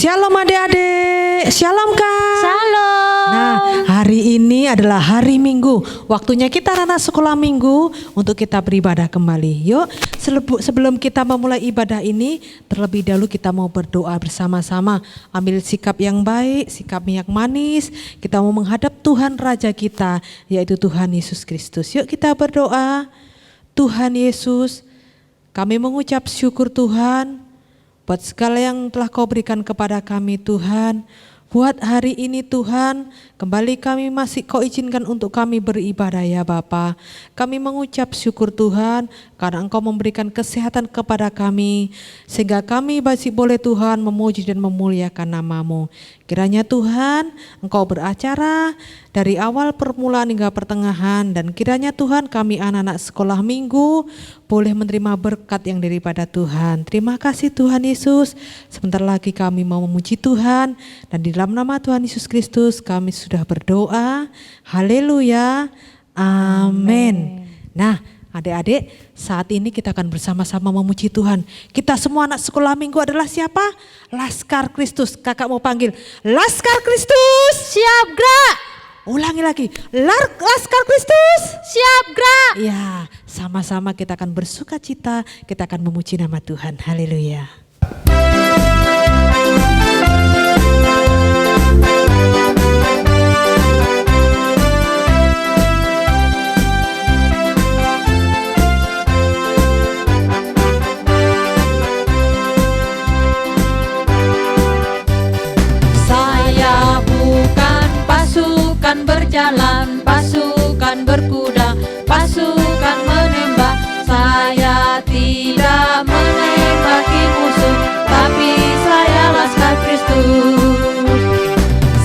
Shalom adik-adik, shalom Kak. Shalom. Nah, hari ini adalah hari Minggu. Waktunya kita anak sekolah Minggu untuk kita beribadah kembali. Yuk, sebelum kita memulai ibadah ini, terlebih dahulu kita mau berdoa bersama-sama. Ambil sikap yang baik, sikap yang manis. Kita mau menghadap Tuhan Raja kita, yaitu Tuhan Yesus Kristus. Yuk kita berdoa. Tuhan Yesus, kami mengucap syukur Tuhan buat segala yang telah Kau berikan kepada kami Tuhan. Buat hari ini Tuhan, kembali kami masih Kau izinkan untuk kami beribadah ya Bapa. Kami mengucap syukur Tuhan karena Engkau memberikan kesehatan kepada kami, sehingga kami masih boleh Tuhan memuji dan memuliakan nama-Mu. Kiranya Tuhan Engkau beracara dari awal permulaan hingga pertengahan, dan kiranya Tuhan kami anak-anak sekolah minggu boleh menerima berkat yang daripada Tuhan. Terima kasih Tuhan Yesus. Sebentar lagi kami mau memuji Tuhan, dan di dalam nama Tuhan Yesus Kristus kami sudah berdoa. Haleluya. Amin. Nah, adik-adik, saat ini kita akan bersama-sama memuji Tuhan. Kita semua anak sekolah minggu adalah siapa? Laskar Kristus. Kakak mau panggil, Laskar Kristus. Siap gerak. Ulangi lagi, Laskar Kristus. Siap gerak. Ya, sama-sama kita akan bersuka cita, kita akan memuji nama Tuhan. Haleluya. Pasukan berjalan, pasukan berkuda, pasukan menembak. Saya tidak menembaki musuh, tapi saya Laskar Kristus.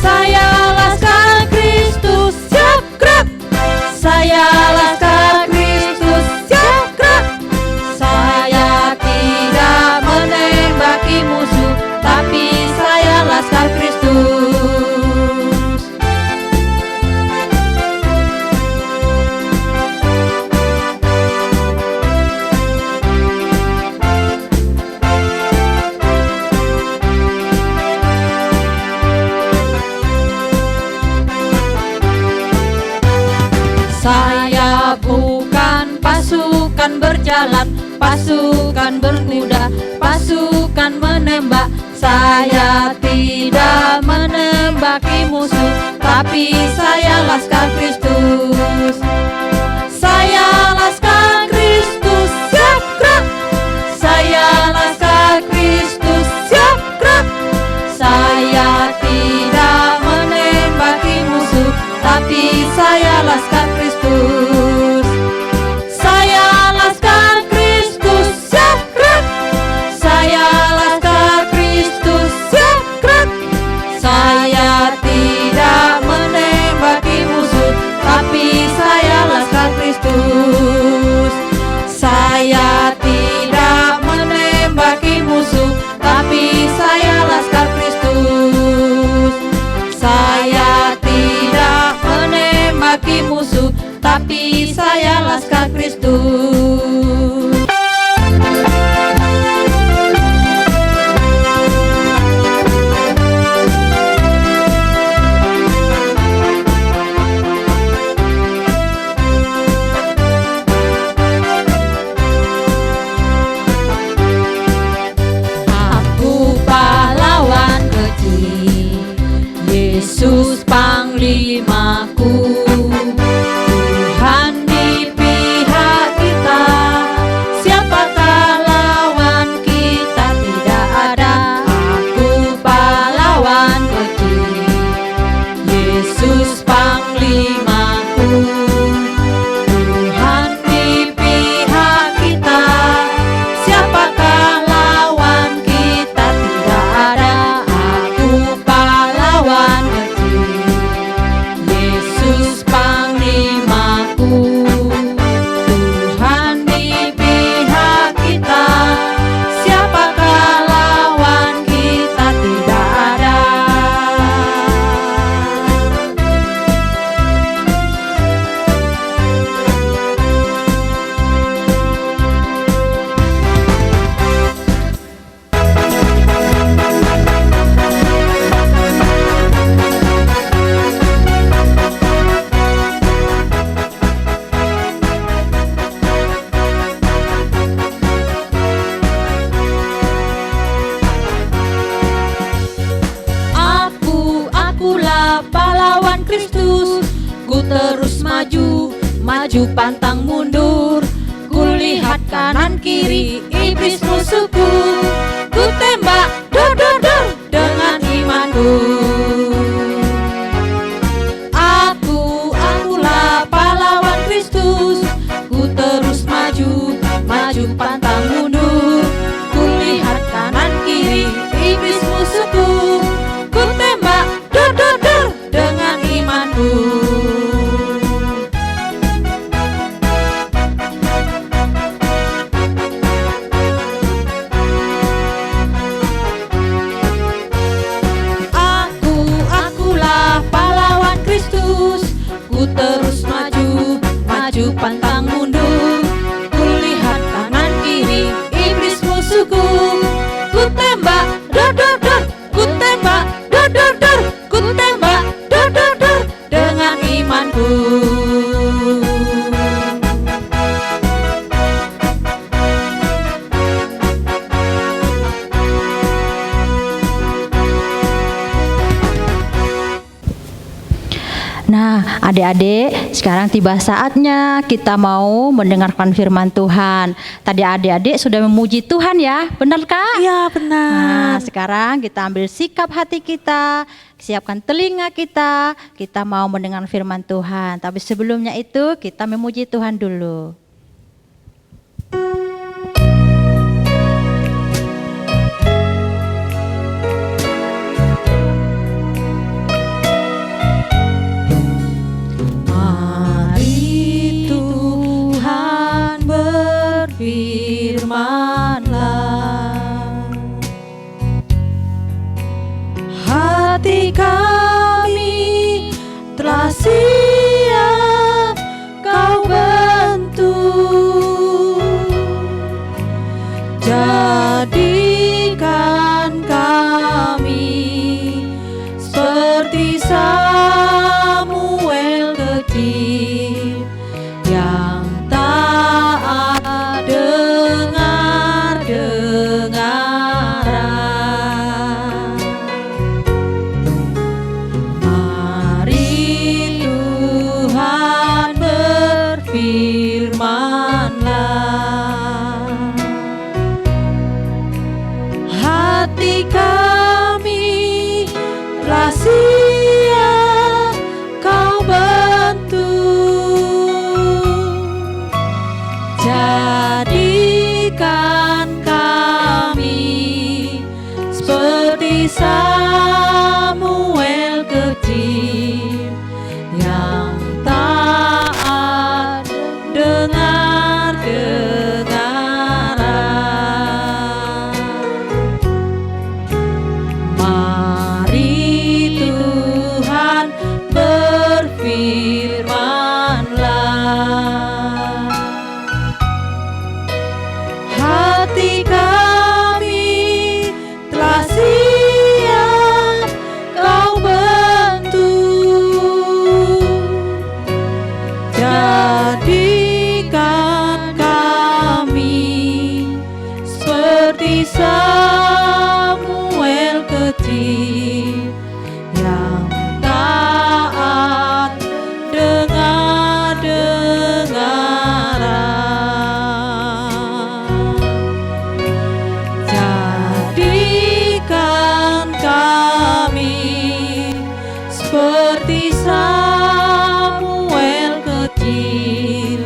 Saya Laskar Kristus, siap gerak. Saya Laskar Kristus, siap gerak. Saya tidak menembaki musuh, tapi saya Laskar Kristus. Saya bukan pasukan berjalan, pasukan berkuda, pasukan menembak. Saya tidak menembaki musuh, tapi saya Laskar Kristus. Saya Laskar Kristus, siap gerak. Saya Laskar Kristus, siap gerak. Saya tidak menembaki musuh, tapi saya Laskar Kristus. Saya Laskar Kristus, siap gerak. Saya Laskar Kristus, siap gerak. Saya tidak menembaki musuh, tapi saya Laskar Kristus. Saya tidak menembaki musuh, tapi saya Laskar Kristus. Saya tidak menembaki musuh, tapi saya Laskar Kristus. Aku pahlawan kecil, Yesus panglimaku. Tuhan di pihak kita, siapakah lawan kita? Tidak ada. Aku pahlawan kecil, Yesus panglimaku. Tuhan di pihak kita, siapakah lawan kita? Tidak ada. Aku pahlawan kecil, Yesus maju pantang mundur. Kulihat kanan kiri iblis musuhku, ku tembak dor dor dor dengan imanku. Akulah pahlawan Kristus, ku terus maju, maju pantang mundur. Kulihat kanan kiri iblis musuhku, ku tembak dor dor dor dengan imanku. Akulah pahlawan Kristus, ku terus maju, maju pantang mundur. Kulihat kanan kiri iblis musuhku, ku tembak dor dor dor, ku tembak dor dor dor, ku tembak dor dor dor dengan imanku. Nah, adik-adik, sekarang tiba saatnya kita mau mendengarkan firman Tuhan. Tadi adik-adik sudah memuji Tuhan ya, benarkah? Iya Nah, benar. sekarang kita ambil sikap hati kita, siapkan telinga kita mau mendengar firman Tuhan. Tapi sebelumnya itu kita memuji Tuhan dulu. Mari Tuhan berfirman-Lah, hati kami telah siap Kau bentuk. Jadikan kami seperti Samuel kecil yang taat dengar-dengaran. Mari Tuhan berfirman-Lah, hati kami telah siap Kau bentuk. Jadikan kami seperti Samuel kecil yang taat dengar-dengaran. Mari Tuhan berfirman-Lah, hati kami telah siap Kau bentuk. Jadikan kami seperti Samuel kecil yang taat dengar-dengaran. Jadikan kami seperti Samuel kecil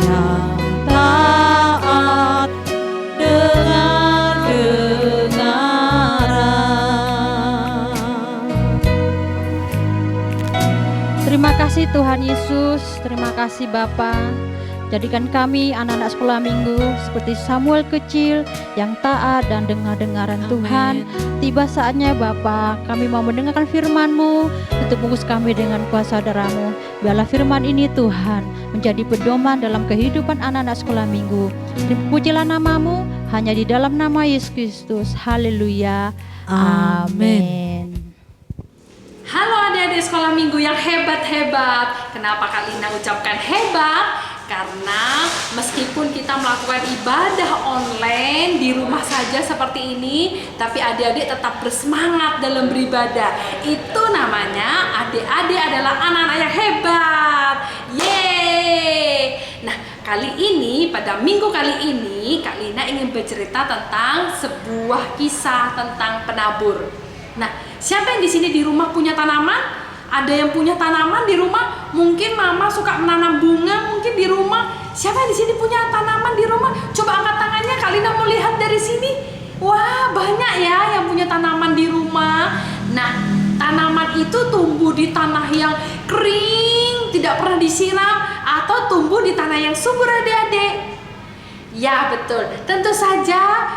yang taat dengar-dengaran. Terima kasih Tuhan Yesus, terima kasih Bapa. Jadikan kami anak-anak sekolah minggu seperti Samuel kecil yang taat dan dengar-dengaran Tuhan. Tiba saatnya Bapa, kami mau mendengarkan firman-Mu, tutup bungkus kami dengan kuasa darah-Mu. Biarlah firman ini Tuhan menjadi pedoman dalam kehidupan anak-anak sekolah minggu. Terpujilah nama-Mu hanya di dalam nama Yesus Kristus. Haleluya. Amin. Halo adik-adik sekolah minggu yang hebat-hebat. Kenapa Kak Lina ucapkan hebat? Karena meskipun kita melakukan ibadah online di rumah saja seperti ini, tapi adik-adik tetap bersemangat dalam beribadah. Itu namanya adik-adik adalah anak-anak yang hebat. Yeay! Nah, kali ini, pada minggu kali ini, Kak Lina ingin bercerita tentang sebuah kisah tentang penabur. Nah, siapa yang di sini di rumah punya tanaman? Ada yang punya tanaman di rumah? Mungkin mama suka menanam bunga, mungkin di rumah. Siapa yang di sini punya tanaman di rumah? Coba angkat tangannya, Kak Lina mau lihat dari sini. Wah, banyak ya yang punya tanaman di rumah. Nah, tanaman itu tumbuh di tanah yang kering, tidak pernah disiram, atau tumbuh di tanah yang subur, adik-adik? Ya, betul. Tentu saja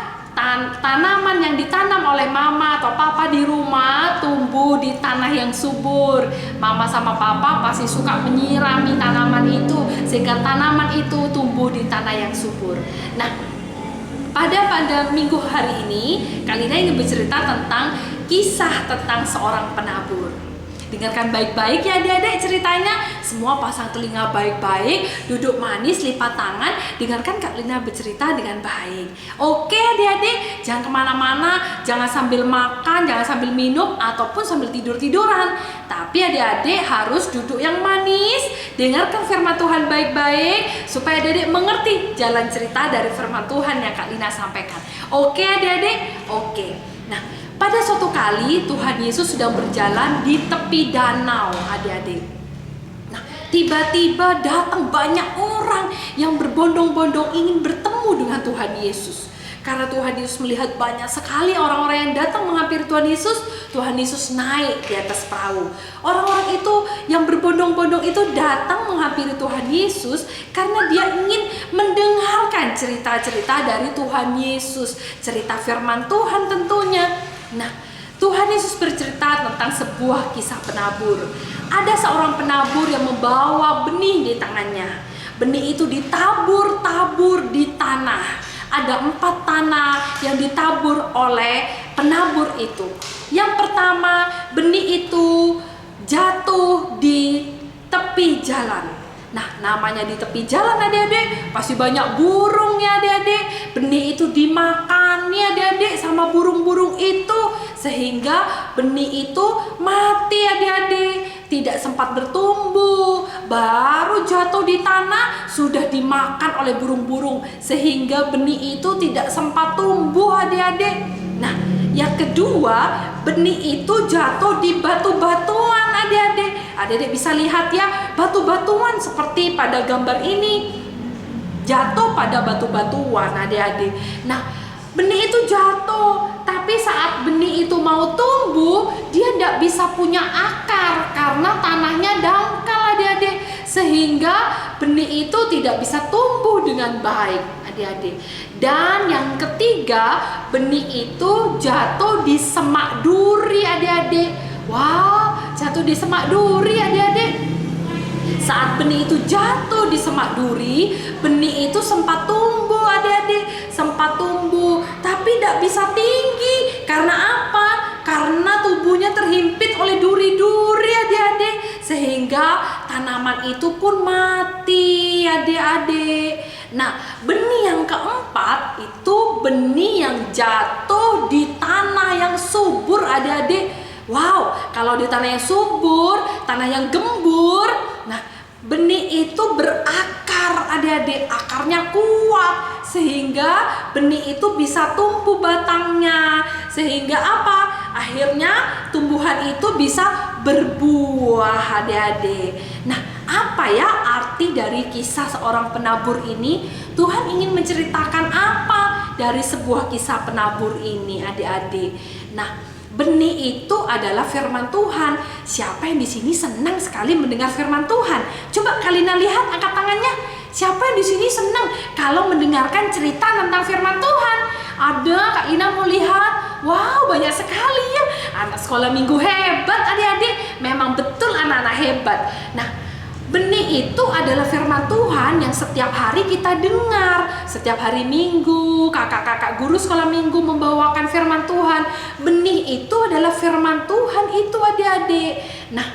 tanaman yang ditanam oleh mama atau papa di rumah tumbuh di tanah yang subur. Mama sama papa pasti suka menyirami tanaman itu sehingga tanaman itu tumbuh di tanah yang subur. Nah, pada minggu hari ini, Kak Lina ingin bercerita tentang kisah tentang seorang penabur. Dengarkan baik-baik ya adik-adik ceritanya. Semua pasang telinga baik-baik, duduk manis, lipat tangan. Dengarkan Kak Lina bercerita dengan baik. Oke adik-adik, jangan kemana-mana. Jangan sambil makan, jangan sambil minum, ataupun sambil tidur-tiduran. Tapi adik-adik harus duduk yang manis. Dengarkan firman Tuhan baik-baik, supaya adik-adik mengerti jalan cerita dari firman Tuhan yang Kak Lina sampaikan. Oke adik-adik? Oke. Nah, pada suatu kali Tuhan Yesus sedang berjalan di tepi danau, adik-adik. Nah, tiba-tiba datang banyak orang yang berbondong-bondong ingin bertemu dengan Tuhan Yesus. Karena Tuhan Yesus melihat banyak sekali orang-orang yang datang menghampiri Tuhan Yesus naik di atas perahu. Orang-orang itu yang berbondong-bondong itu datang menghampiri Tuhan Yesus karena dia ingin mendengarkan cerita-cerita dari Tuhan Yesus, cerita firman Tuhan tentunya. Nah, Tuhan Yesus bercerita tentang sebuah kisah penabur. Ada seorang penabur yang membawa benih di tangannya. Benih itu ditabur-tabur di tanah. Ada 4 tanah yang ditabur oleh penabur itu. Yang pertama, benih itu jatuh di tepi jalan. Nah, namanya di tepi jalan adik-adik, pasti banyak burung ya adik-adik. Benih itu dimakan ya adik-adik sama burung-burung itu, sehingga benih itu mati adik-adik. Tidak sempat bertumbuh, baru jatuh di tanah sudah dimakan oleh burung-burung, sehingga benih itu tidak sempat tumbuh adik-adik. Nah, yang kedua, benih itu jatuh di batu-batuan adik-adik. Adik-adik bisa lihat ya, batu-batuan seperti pada gambar ini. Jatuh pada batu-batuan adik-adik. Nah, benih itu jatuh, tapi saat benih itu mau tumbuh, dia tidak bisa punya akar karena tanahnya dangkal adik-adik, sehingga benih itu tidak bisa tumbuh dengan baik adik-adik. Dan yang ketiga, benih itu jatuh di semak duri adik-adik. Wow, jatuh di semak duri adik-adik. Saat benih itu jatuh di semak duri, benih itu sempat tumbuh adik-adik, sempat tumbuh, tapi tidak bisa tinggi. Karena apa? Karena tubuhnya terhimpit oleh duri-duri adik-adik, sehingga tanaman itu pun mati adik-adik. Nah, benih yang keempat itu benih yang jatuh di tanah yang subur adik-adik. Wow, kalau di tanah yang subur, tanah yang gembur, nah benih itu berakar adik-adik, akarnya kuat sehingga benih itu bisa tumbuh batangnya. Sehingga apa? Akhirnya tumbuhan itu bisa berbuah adik-adik. Nah, apa ya arti dari kisah seorang penabur ini? Tuhan ingin menceritakan apa dari sebuah kisah penabur ini adik-adik? Nah, benih itu adalah firman Tuhan. Siapa yang di sini senang sekali mendengar firman Tuhan? Coba Kak Lina lihat, angkat tangannya. Siapa yang di sini senang kalau mendengarkan cerita tentang firman Tuhan? Ada, Kak Lina mau lihat. Wow, banyak sekali ya. Anak sekolah minggu hebat adik-adik. Memang betul anak-anak hebat. Nah, benih itu adalah firman Tuhan yang setiap hari kita dengar. Setiap hari Minggu, kakak-kakak guru sekolah minggu membawakan firman Tuhan. Benih itu adalah firman Tuhan itu adik-adik. Nah,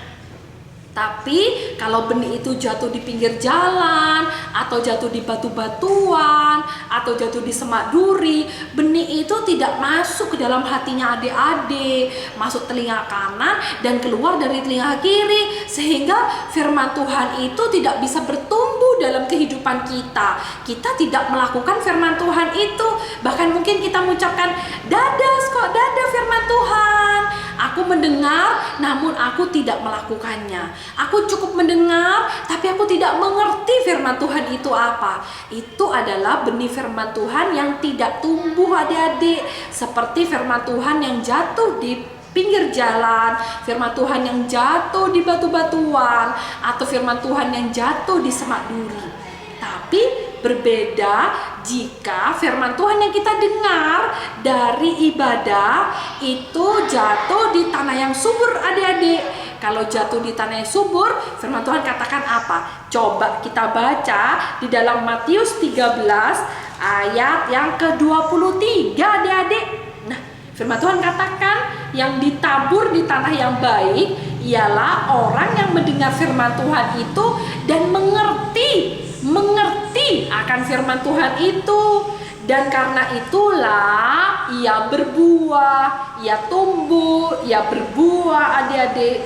tapi kalau benih itu jatuh di pinggir jalan, atau jatuh di batu-batuan, atau jatuh di semak duri, benih itu tidak masuk ke dalam hatinya adik-adik, masuk telinga kanan dan keluar dari telinga kiri, sehingga firman Tuhan itu tidak bisa bertumbuh dalam kehidupan kita. Kita tidak melakukan firman Tuhan itu. Bahkan mungkin kita mengucapkan, dadah kok, dadah firman Tuhan. Aku mendengar, namun aku tidak melakukannya. Aku cukup mendengar, tapi aku tidak mengerti firman Tuhan itu apa. Itu adalah benih firman Tuhan yang tidak tumbuh adik-adik. Seperti firman Tuhan yang jatuh di pinggir jalan, firman Tuhan yang jatuh di batu-batuan, atau firman Tuhan yang jatuh di semak duri. Tapi berbeda jika firman Tuhan yang kita dengar dari ibadah itu jatuh di tanah yang subur adik-adik. Kalau jatuh di tanah yang subur, firman Tuhan katakan apa? Coba kita baca di dalam Matius 13 ayat yang ke-23 adik-adik. Nah, firman Tuhan katakan yang ditabur di tanah yang baik ialah orang yang mendengar firman Tuhan itu dan mengerti akan firman Tuhan itu. Dan karena itulah ia berbuah, ia tumbuh, ia berbuah adik-adik.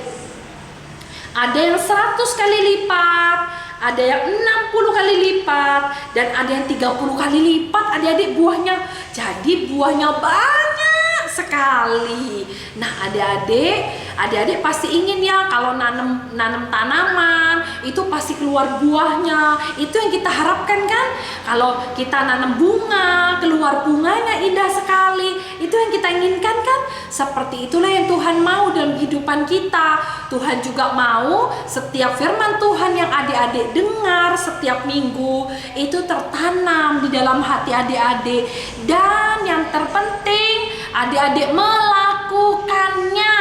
Ada yang 100 kali lipat, ada yang 60 kali lipat, dan ada yang 30 kali lipat adik-adik buahnya. Jadi buahnya banyak sekali. Nah adik-adik pasti ingin ya kalau nanam tanaman itu pasti keluar buahnya. Itu yang kita harapkan kan. Kalau kita nanam bunga, keluar bunganya indah sekali. Itu yang kita inginkan kan. Seperti itulah yang Tuhan mau dalam kehidupan kita. Tuhan juga mau setiap firman Tuhan yang adik-adik dengar setiap minggu itu tertanam di dalam hati adik-adik. Dan yang terpenting adik-adik melakukannya.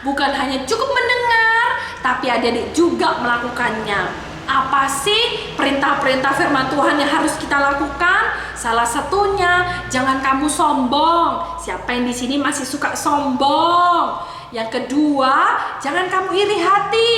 Bukan hanya cukup mendengar, tapi adik-adik juga melakukannya. Apa sih perintah-perintah firman Tuhan yang harus kita lakukan? Salah satunya, jangan kamu sombong. Siapa yang di sini masih suka sombong? Yang kedua, jangan kamu iri hati.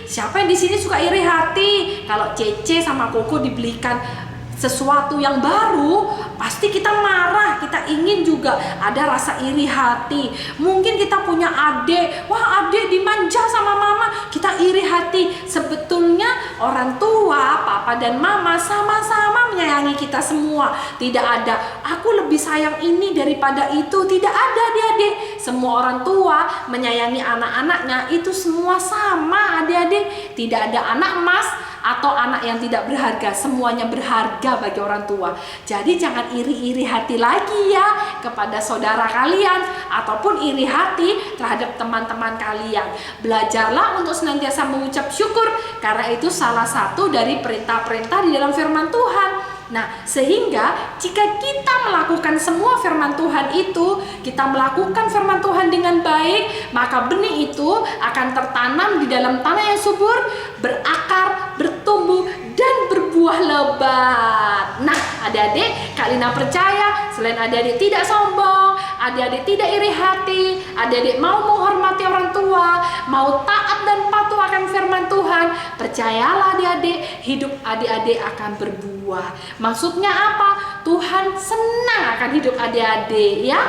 Siapa yang di sini suka iri hati? Kalau Cece sama Koko dibelikan sesuatu yang baru, pasti kita marah, kita ingin juga ada rasa iri hati. Mungkin kita punya adik, wah adik dimanja sama mama, kita iri hati. Sebetulnya orang tua, papa dan mama sama-sama menyayangi kita semua. Tidak ada, aku lebih sayang ini daripada itu. Tidak ada adik-adik. Semua orang tua menyayangi anak-anaknya, itu semua sama adik-adik. Tidak ada anak emas atau anak yang tidak berharga, semuanya berharga bagi orang tua. Jadi jangan iri-iri hati lagi ya kepada saudara kalian ataupun iri hati terhadap teman-teman kalian. Belajarlah untuk senantiasa mengucap syukur karena itu salah satu dari perintah-perintah di dalam firman Tuhan. Nah, sehingga jika kita melakukan semua firman Tuhan itu, kita melakukan firman Tuhan dengan baik, maka benih itu akan tertanam di dalam tanah yang subur, berakar, bertumbuh, dan berbuah lebat. Nah, adik-adik, Kak Lina percaya selain adik-adik tidak sombong, adik-adik tidak iri hati, adik-adik mau menghormati orang tua, mau taat dan patuh akan firman Tuhan, percayalah adik-adik, hidup adik-adik akan berbuah. Maksudnya apa? Tuhan senang akan hidup adik-adik ya.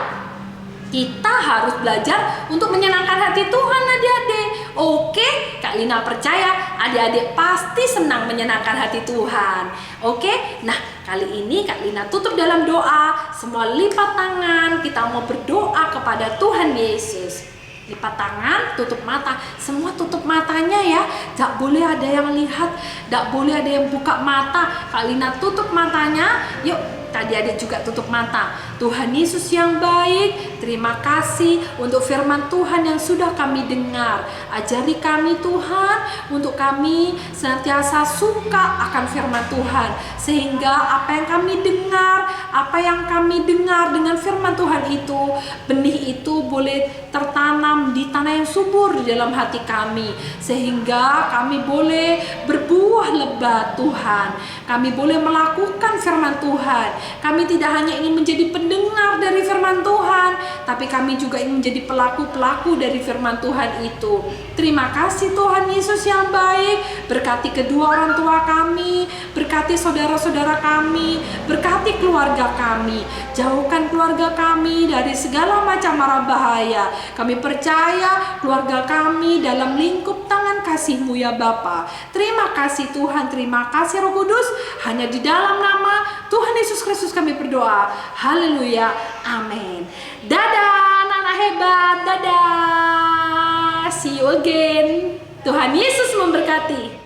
Kita harus belajar untuk menyenangkan hati Tuhan adik-adik. Oke, Kak Lina percaya adik-adik pasti senang menyenangkan hati Tuhan. Oke, nah kali ini Kak Lina tutup dalam doa. Semua lipat tangan, kita mau berdoa kepada Tuhan Yesus. Lipat tangan, tutup mata. Semua tutup matanya ya. Gak boleh ada yang lihat, gak boleh ada yang buka mata. Kak Lina tutup matanya. Yuk, adik-adik juga tutup mata. Tuhan Yesus yang baik, terima kasih untuk firman Tuhan yang sudah kami dengar. Ajari kami Tuhan, untuk kami senantiasa suka akan firman Tuhan. Sehingga apa yang kami dengar dengan firman Tuhan itu, benih itu boleh tertanam di tanah yang subur di dalam hati kami. Sehingga kami boleh berbuah lebat Tuhan. Kami boleh melakukan firman Tuhan. Kami tidak hanya ingin menjadi mendengar dari firman Tuhan, tapi kami juga ingin menjadi pelaku-pelaku dari firman Tuhan itu. Terima kasih Tuhan Yesus yang baik. Berkati kedua orang tua kami, berkati saudara-saudara kami, berkati keluarga kami. Jauhkan keluarga kami dari segala macam mara bahaya. Kami percaya keluarga kami dalam lingkup tangan kasih-Mu ya Bapa. Terima kasih Tuhan, terima kasih Roh Kudus. Hanya di dalam nama Tuhan Yesus Kristus kami berdoa. Haleluya, amin. Dadah anak-anak hebat, dadah. See you again. Tuhan Yesus memberkati.